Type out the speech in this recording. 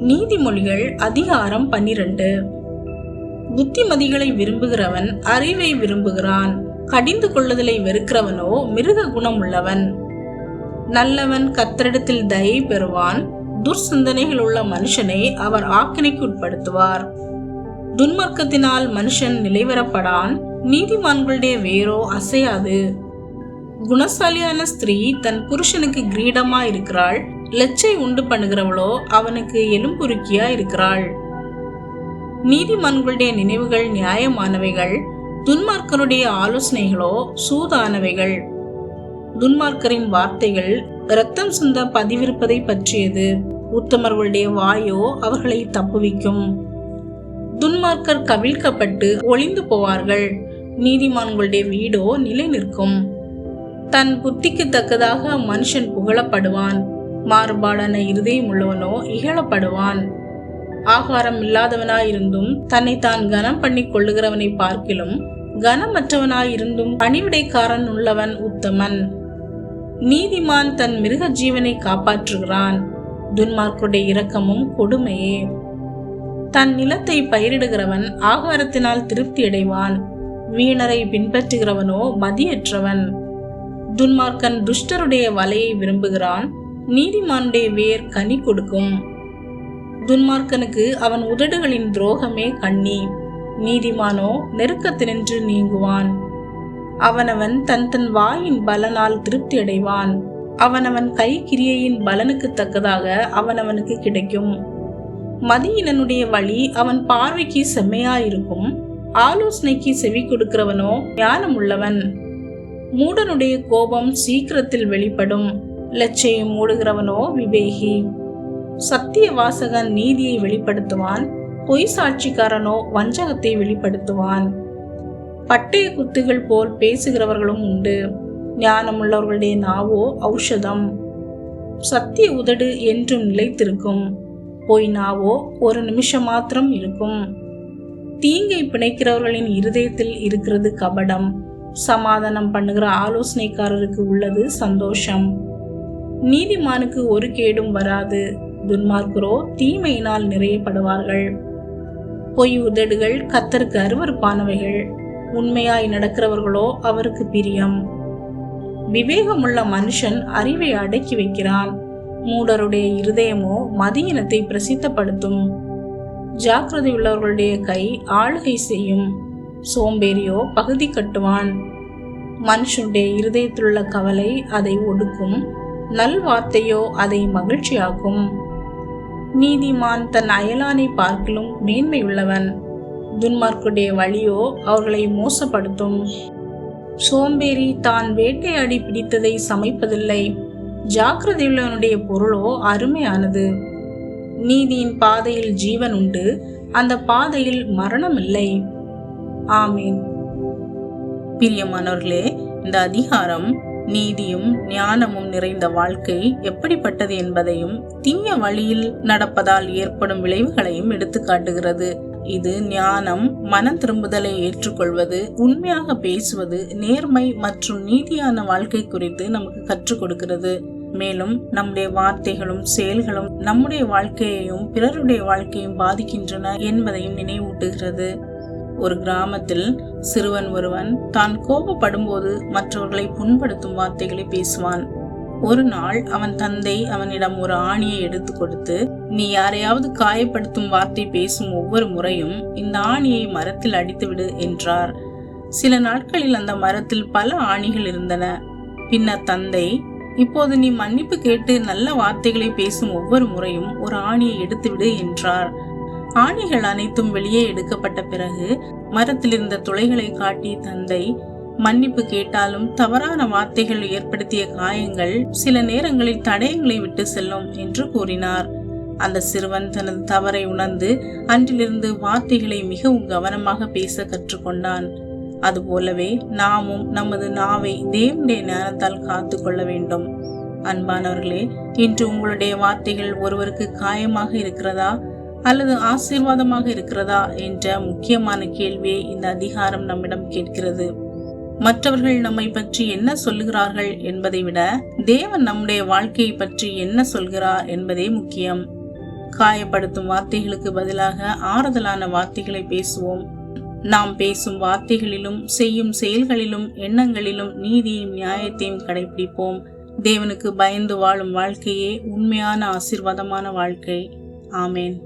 நீதிமொழிகள் அதிகாரம் 12. புத்திமதிகளை விரும்புகிறவன் அறிவை விரும்புகிறான், கடிந்து கொள்ளுதலை வெறுக்கிறவனோ மிருக குணம் உள்ளவன். நல்லவன் கர்த்தரிடத்தில் தயை பெறுவான், துர்சிந்தனைகள் உள்ள மனுஷனை அவர் ஆக்கினைக்கு உட்படுத்துவார். துன்மார்க்கத்தினால் மனுஷன் நிலைவரப்படான், நீதிமான்களுடைய வேரோ அசையாது. குணசாலியான ஸ்திரீ தன் புருஷனுக்கு கிரீடமா இருக்கிறாள், லச்சை உண்டு பண்ணுகிறவளோ அவனுக்கு எலும்புருக்கியா இருக்கிறாள். நீதிமான்களுடைய நினைவுகள் நியாயமானவைகள், துன்மார்க்கருடைய ஆலோசனைகளோ சூதானவைகள். துன்மார்க்கரின் வார்த்தைகள் இரத்தம் சிந்த பதிவிருப்பதை பற்றியது, உத்தமர்களுடைய வாயோ அவர்களை தப்புவிக்கும். துன்மார்க்கர் கவிழ்க்கப்பட்டு ஒளிந்து போவார்கள், நீதிமான்களுடைய வீடோ நிலை நிற்கும். தன் புத்திக்கு தக்கதாக மனுஷன் புகழப்படுவான், மாறுபாடான இருதயம் உள்ளவனோ இகழப்படுவான். ஆகாரம் இல்லாதவனாயிருந்தும் தன்னை தான் கனம் பண்ணி கொள்ளுகிறவனை பார்க்கிலும் கனமற்றவனாயிருந்தும் பணிவிடைக்காரன் உள்ளவன் உத்தமன். நீதிமான் தன் மிருக ஜீவனை காப்பாற்றுகிறான், துன்மார்க்குடைய இரக்கமும் கொடுமையே. தன் நிலத்தை பயிரிடுகிறவன் ஆகாரத்தினால் திருப்தி அடைவான், வீணரை பின்பற்றுகிறவனோ மதியற்றவன். துன்மார்க்கன் துஷ்டருடைய வலையை விரும்புகிறான், நீதிமானுடைய வேர் கனி கொடுக்கும். துன்மார்க்கனுக்கு அவன் உதடுகளின் துரோகமே கண்ணி, நீதிமானோ நெருக்கத்தினின்று நீங்குவான். அவனவன் தன் தன் வாயின் பலனால் திருப்தி அடைவான், அவனவன் கை கிரியையின் பலனுக்கு தக்கதாக அவனவனுக்கு கிடைக்கும். மதியினனுடைய வழி அவன் பார்வைக்கு செம்மையாயிருக்கும், ஆலோசனைக்கு செவி கொடுக்கிறவனோ ஞானம் உள்ளவன். மூடனுடைய கோபம் சீக்கிரத்தில் வெளிப்படும், லட்சையை மூடுகிறவனோ விவேகி. சத்திய வாசகன் நீதியை வெளிப்படுத்துவான், பொய் சாட்சிக்காரனோ வஞ்சகத்தை வெளிப்படுத்துவான். பட்டய குத்துகள் போல் பேசுகிறவர்களும் உண்டு, ஞானமுள்ளவர்களுடைய நாவோ ஔஷதம். சத்திய உதடு என்றும் நிலைத்திருக்கும், பொய் நாவோ ஒரு நிமிஷம் மாத்திரம் இருக்கும். தீங்கை பிணைக்கிறவர்களின் இருதயத்தில் இருக்கிறது கபடம், சமாதானம் பண்ணுகிற ஆலோசனைக்காரருக்கு உள்ளது சந்தோஷம். நீதிமானுக்கு ஒரு கேடும் வராது, துன்மார்க்கரோ தீமையினால் நிறையப்படுவார்கள். பொய் உதடுகள் கர்த்தருக்கு அருவருப்பானவைகள், உண்மையாய் நடக்கிறவர்களோ அவருக்கு பிரியம். விவேகமுள்ள மனுஷன் அறிவை அடக்கி வைக்கிறான், மூடருடைய இருதயமோ மதியினத்தை பிரசித்தப்படுத்தும். ஜாக்கிரதை உள்ளவர்களுடைய கை ஆளுகை செய்யும், சோம்பேறியோ பகுதி கட்டுவான். மனுஷனுடைய இருதயத்திலுள்ள கவலை அதை ஒடுக்கும், நல்வார்த்தையோ அதை மகிழ்ச்சியாக்கும். நீதிமான் தன் அயலானை பார்க்கிலும் மேன்மையுள்ளவன், துன்மார்க்குடைய வழியோ அவர்களை மோசப்படுத்தும். சோம்பேறி தான் வேட்டையாடி பிடித்ததை சமைப்பதில்லை, ஜாக்கிரதையுள்ளவனுடைய பொருளோ அருமையானது. நீதியின் பாதையில் ஜீவன் உண்டு, அந்த பாதையில் மரணம் இல்லை. ஆமீன். பிரியமானவர்களே, இந்த அதிகாரம் நீதியும் ஞானமும் நிறைந்த வாழ்க்கை எப்படிப்பட்டது என்பதையும் தீய வழியில் நடப்பதால் ஏற்படும் விளைவுகளையும் எடுத்து காட்டுகிறது. இது ஞானம், மனம் திரும்புதலை ஏற்றுக்கொள்வது, உண்மையாக பேசுவது, நேர்மை மற்றும் நீதியான வாழ்க்கை குறித்து நமக்கு கற்றுக் கொடுக்கிறது. மேலும் நம்முடைய வார்த்தைகளும் செயல்களும் நம்முடைய வாழ்க்கையையும் பிறருடைய வாழ்க்கையும் பாதிக்கின்றன என்பதையும் நினைவூட்டுகிறது. ஒரு கிராமத்தில் சிறுவன் ஒருவன் தான் கோபப்படும் போது மற்றவர்களை புண்படுத்தும் வார்த்தைகளை பேசுவான். ஒரு நாள் அவன் தந்தை அவனிடம் ஒரு ஆணியை எடுத்து கொடுத்து, நீ யாரையாவது காயப்படுத்தும் வார்த்தை பேசும் ஒவ்வொரு முறையும் இந்த ஆணியை மரத்தில் அடித்துவிடு என்றார். சில நாட்களில் அந்த மரத்தில் பல ஆணிகள் இருந்தன. பின்னர் தந்தை, இப்போது நீ மன்னிப்பு கேட்டு நல்ல வார்த்தைகளை பேசும் ஒவ்வொரு முறையும் ஒரு ஆணியை எடுத்துவிடு என்றார். ஆணிகள் அனைத்தும் வெளியே எடுக்கப்பட்ட பிறகு மரத்தில் இருந்த துளைகளை காட்டி தந்தை, மன்னிப்பு கேட்டாலும் தவறான வார்த்தைகள் ஏற்படுத்திய காயங்கள் சில நேரங்களில் தடயங்களை விட்டு செல்லும் என்று கூறினார். அந்த சிறுவன் தனது தவறை உணர்ந்து அன்றிலிருந்து வார்த்தைகளை மிகவும் கவனமாக பேச கற்றுக்கொண்டான். அதுபோலவே நாமும் நமது நாவை தேவனுடைய ஞானத்தால் காத்து கொள்ள வேண்டும். அன்பானவர்களே, இன்று உங்களுடைய வார்த்தைகள் ஒருவருக்கு காயமாக இருக்கிறதா அல்லது ஆசீர்வாதமாக இருக்கிறதா என்ற முக்கியமான கேள்வியை இந்த அதிகாரம் நம்மிடம் கேட்கிறது. மற்றவர்கள் நம்மை பற்றி என்ன சொல்லுகிறார்கள் என்பதை விட தேவன் நம்முடைய வாழ்க்கையை பற்றி என்ன சொல்கிறார் என்பதே முக்கியம். காயப்படுத்தும் வார்த்தைகளுக்கு பதிலாக ஆறுதலான வார்த்தைகளை பேசுவோம். நாம் பேசும் வார்த்தைகளிலும் செய்யும் செயல்களிலும் எண்ணங்களிலும் நீதியையும் நியாயத்தையும் கடைபிடிப்போம். தேவனுக்கு பயந்து வாழும் வாழ்க்கையே உண்மையான ஆசீர்வாதமான வாழ்க்கை. ஆமேன்.